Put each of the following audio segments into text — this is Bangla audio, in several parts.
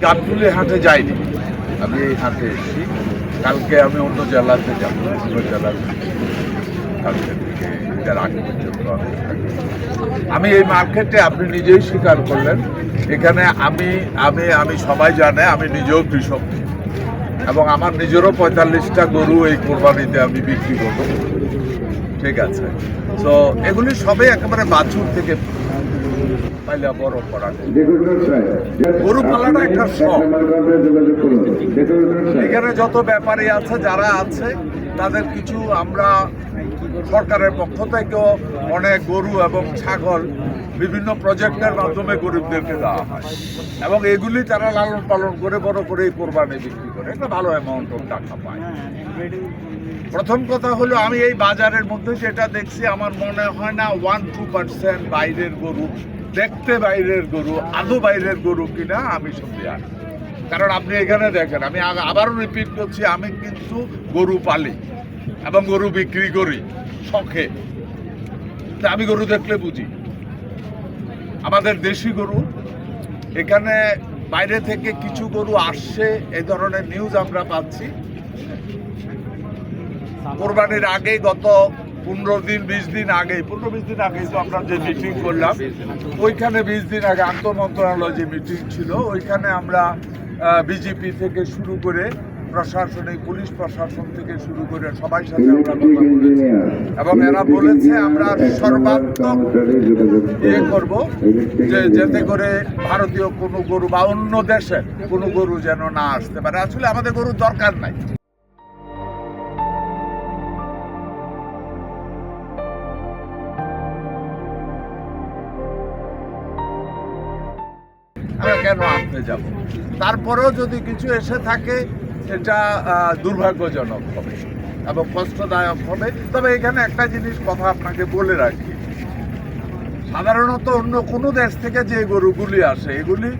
গাবতলী হাটে যাইনি, আমি এই হাটে এসেছি। কালকে আমি অন্য জেলাতে যাব, অন্য জেলার কালকে থেকে এটার আগে পর্যন্ত আমি থাকবো। আমি এই মার্কেটে, আপনি নিজেই স্বীকার করলেন, এখানে আমি আমি আমি সবাই জানে আমি নিজেও কৃষক এবং আমার নিজেরও 45টা গরু এই কোরবানিতে আমি বিক্রি করব। ঠিক আছে, তো এগুলি সবই একেবারে বাছুর থেকে পাইলে বড় করা। গরু পালাটা একটা শখ। এখানে যত ব্যাপারী আছে, যারা আছে, তাদের কিছু আমরা সরকারের পক্ষ থেকেও অনেক গরু এবং ছাগল বিভিন্ন প্রজেক্টের মাধ্যমে গরিবদেরকে দেওয়া হয় এবং এগুলি তারা লালন পালন করে বড় করে এই কোরবানি বিক্রি করে একটা ভালো অ্যামাউন্ট অফ টাকা পায়। প্রথম কথা হলো, আমি এই বাজারের মধ্যে যেটা দেখছি, আমার মনে হয় না 1-2% বাইরের গরু, দেখতে বাইরের গরু, আদৌ বাইরের গরু কিনা আমি সন্দেহ। কারণ আপনি এখানে দেখেন, আমি আবারও রিপিট করছি, আমি কিন্তু গরু পালি এবং গরু বিক্রি করি শখে। আমি গরু দেখলে বুঝি। আমাদের দেশি গরু, এখানে বাইরে থেকে কিছু গরু আসছে, এই ধরনের নিউজ আমরা পাচ্ছি। কোরবানির আগে গত 15-20 দিন আগে, 15-20 দিন আগে তো আমরা যে মিটিং করলাম, ওইখানে 20 দিন আগে আন্তঃমন্ত্রণালয় যে মিটিং ছিল, ওইখানে আমরা বিজেপি থেকে শুরু করে প্রশাসনিক, পুলিশ প্রশাসন থেকে শুরু করে সবাই সাথে আমরা কথা বলেছি এবং এরা বলেছে আমরা সর্বাত্মক ইয়ে করবো যে যাতে করে ভারতীয় কোনো গরু বা অন্য দেশের কোনো গরু যেন না আসতে পারে। আসলে আমাদের গরুর দরকার নাই। আমরা কেন আনতে যাব? তারপরেও যদি কিছু এসে থাকে, এটা দুর্ভাগ্যজনক হবে এবং কষ্টদায়ক হবে। তবে এখানে একটা জিনিস কথা আপনাকে বলে রাখি, সাধারণত অন্য কোনো দেশ থেকে যে গরুগুলি আসে, এগুলি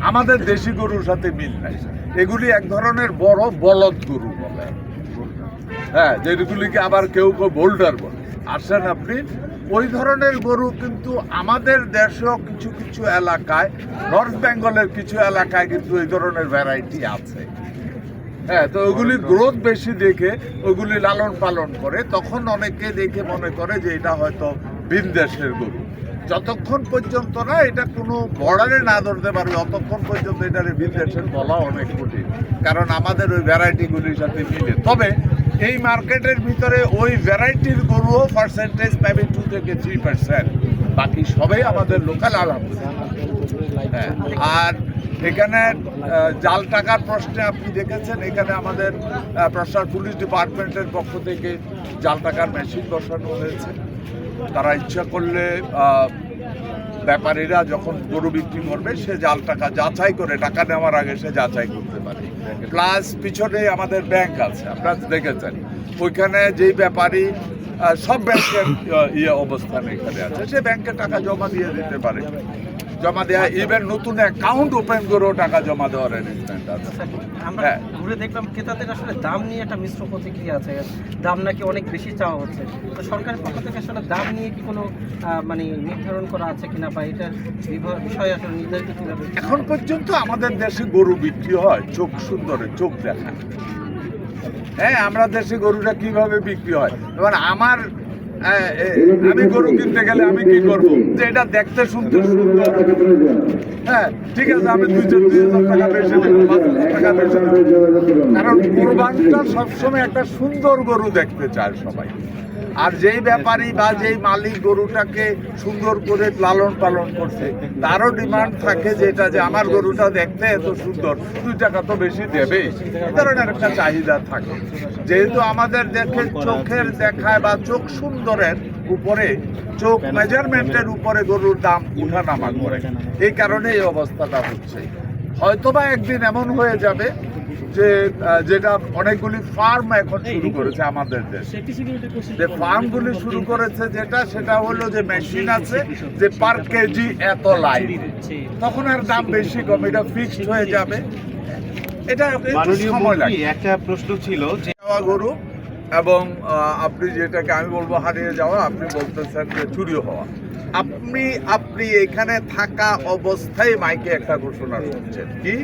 আমাদের দেশি গরুর সাথে মিল নাই। এগুলি এক ধরনের বড় বলদ গরু বলে, হ্যাঁ, যেগুলিকে আবার কেউ কেউ বোল্ডার বলে। আসেন আপনি, ওই ধরনের গরু কিন্তু আমাদের দেশেও কিছু কিছু এলাকায়, নর্থ বেঙ্গলের কিছু এলাকায় কিন্তু এই ধরনের ভ্যারাইটি আছে। হ্যাঁ, তো ওগুলি গ্রোথ বেশি দেখে ওগুলি লালন পালন করে, তখন অনেকে দেখে মনে করে যে এটা হয়তো ভিন দেশের গরু। যতক্ষণ পর্যন্ত না এটা কোনো বর্ডারে না ধরতে পারবে, অতক্ষণ পর্যন্ত এটার ভিন দেশের বলা অনেক কঠিন, কারণ আমাদের ওই ভ্যারাইটিগুলির সাথে মিলে। তবে এই মার্কেটের ভিতরে ওই ভ্যারাইটির গরুও পার্সেন্টেজ পাবে 2-3%, বাকি সবাই আমাদের লোকাল আলহামদুলিল্লাহ। হ্যাঁ, আর এখানে জাল টাকার প্রশ্নে আপনি দেখেছেন, এখানে আমাদের পুলিশ ডিপার্টমেন্টের পক্ষ থেকে জাল টাকার মেশিন বসানো হয়েছে। তারা ইচ্ছা করলে ব্যাপারীরা যখন গরু বিক্রি করবে, সে জাল টাকা যাচাই করে, টাকা নেওয়ার আগে সে যাচাই করতে পারে। প্লাস পিছনে আমাদের ব্যাংক আছে, আপনারা দেখেছেন, ওইখানে যেই ব্যাপারী সব ব্যাংকের অবস্থান এখানে আছে, সে ব্যাংকে টাকা জমা দিয়ে দিতে পারে। জমা দেওয়া, ইভেন নতুন অ্যাকাউন্ট ওপেন করেও টাকা জমা দেওয়ার অ্যারেঞ্জমেন্ট আছে। আমরা ঘুরে দেখলাম ক্রেতাদের আসলে দাম নিয়ে একটা মিশ্র প্রতিক্রিয়া আছে, দাম নাকি অনেক বেশি চাওয়া হচ্ছে। তো সরকারের পক্ষ থেকে আসলে দাম নিয়ে কি কোনো মানে নির্ধারণ করা আছে কিনা, বা এটার বিষয় আসলে নির্ধারিত কিভাবে? এখন পর্যন্ত আমাদের দেশে গরু বিক্রি হয় চোখ সুন্দরে, চোখ দেখা। হ্যাঁ, আমরা দেশে গরুটা কিভাবে বিক্রি হয়, এবার আমি গরু কিনতে গেলে আমি কি করবো, যে এটা দেখতে শুনতে সুন্দর, হ্যাঁ ঠিক আছে, আমি 2,000 টাকা বেশি দেবো, 5,000 টাকা বেশি দেবো, কারণ কোরবানিটা সবসময় একটা সুন্দর গরু দেখতে চায় সবাই। আর যেই ব্যাপারী বা যেই মালিক গরুটাকে সুন্দর করে লালন পালন করছে, তারও ডিমান্ড থাকে যেটা যে আমার গরুটা দেখতে এত সুন্দর, 2 টাকা তো বেশি দেবেই, এই ধরনের একটা চাহিদা থাকে। যেহেতু আমাদের দেখে চোখের দেখায় বা চোখ সুন্দরের উপরে, চোখ মেজারমেন্টের উপরে গরুর দাম উঠানামা করে, এই কারণে এই অবস্থাটা হচ্ছে। হয়তোবা একদিন এমন হয়ে যাবে যে যেটা অনেকগুলি ফার্ম এখন শুরু করেছে আমাদের দেশে, যে ফার্মগুলি শুরু করেছে যেটা, সেটা হলো যে মেশিন আছে যে পার কেজি এত লাইন, তখন আর দাম বেশি কম, এটা ফিক্সড হয়ে যাবে। এটা সময় লাগে। একটা প্রশ্ন ছিল যে গরু এবং আপনি যেটাকে আমি বলবো হারিয়ে যাওয়া, আপনি বলতেছেন যে চুরি হওয়া। আপনি এখানে থাকা অবস্থায় মাইকে একটা ঘোষণা শুনছেন কি,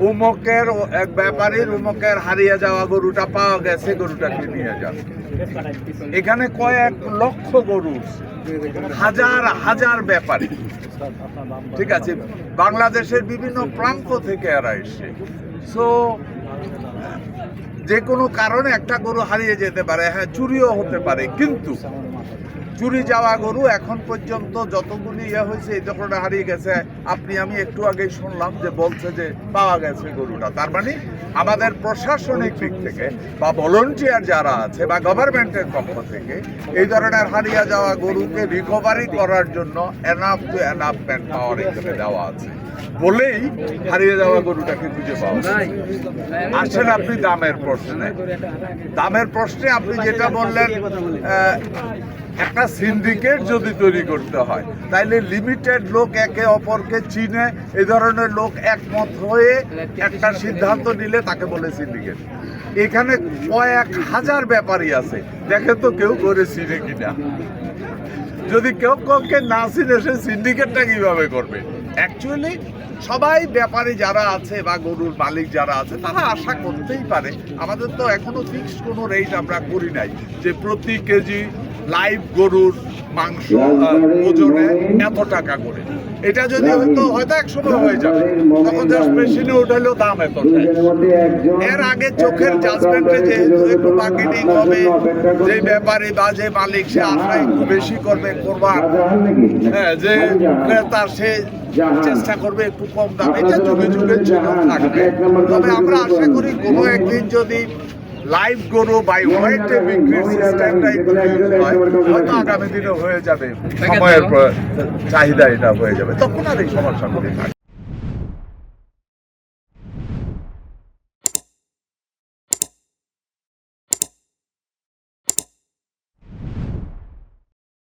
উমকের এক ব্যাপারীর উমকের হারিয়ে যাওয়া গরুটা পাওয়া গেছে, গরুটাকে নিয়ে যান। এখানে কয়েক লক্ষ গরু, হাজার হাজার ব্যাপারী, ঠিক আছে, বাংলাদেশের বিভিন্ন প্রান্ত থেকে এরা এসে। সো যে কোনো কারণে একটা গরু হারিয়ে যেতে পারে, হ্যাঁ চুরিও হতে পারে, কিন্তু চুরি যাওয়া গরু এখন পর্যন্ত যতগুলি হয়েছে এই ধরনের হারিয়ে গেছে। আপনি আমি একটু আগেই শুনলাম যে বলছে যে পাওয়া গেছে গরুটা, তার মানে আমাদের প্রশাসনিক দিক থেকে বা ভলান্টিয়ার যারা আছে বা গভর্নমেন্টের পক্ষ থেকে এই ধরনের হারিয়ে যাওয়া গরুকে রিকভারি করার জন্য enough to enough man power এখানে দেওয়া আছে বলেই হারিয়ে যাওয়া গরুটাকে খুঁজে পাওয়া যায়। আসেন আপনি দামের প্রশ্নে, আপনি যেটা বললেন, একটা সিন্ডিকেট যদি তৈরি করতে হয় তাইলে লিমিটেড লোক একে অপরকে চিনে, এই ধরনের লোক একমত হয়ে একটা সিদ্ধান্ত নিলে তাকে বলে সিন্ডিকেট। এখানে কয়েক হাজার ব্যাপারী আছে, দেখে তো কেউ করে চিনে কিনা। যদি কেউ কাউকে না চিনে সে সিন্ডিকেটটা কিভাবে করবে? অ্যাকচুয়ালি সবাই ব্যাপারী যারা আছে বা গরুর মালিক যারা আছে তারা আশা করতেই পারে। আমাদের তো এখনো ফিক্সড কোনো রেট আমরা করি নাই যে প্রতি কেজি লাইভ গরুর মাংস ওজনে এত টাকা করে। এটা যদি হয়তো এক সময় হয়ে যাবে, তখন জাস্ট মেশিনে উঠালেও দাম এত। এর আগে চোখের জাজমেন্টে যেহেতু একটু মার্কেটিং হবে, যে ব্যাপারী বা যে মালিক সে আশা একটু বেশি করবে, কোরবান, হ্যাঁ, যে ক্রেতা সে চেষ্টা করবে একটু কম দাম। এটা যুগে যুগে ছিল, থাকবে। তবে আমরা আশা করি কোনো একদিন যদি লাইভ গরু বাই ওয়েটে বিক্রির সিস্টেমটা হয়তো আগামী দিনে হয়ে যাবে, সময়ের চাহিদা এটা হয়ে যাবে, তখন আর এই সমস্যা করে থাকবে।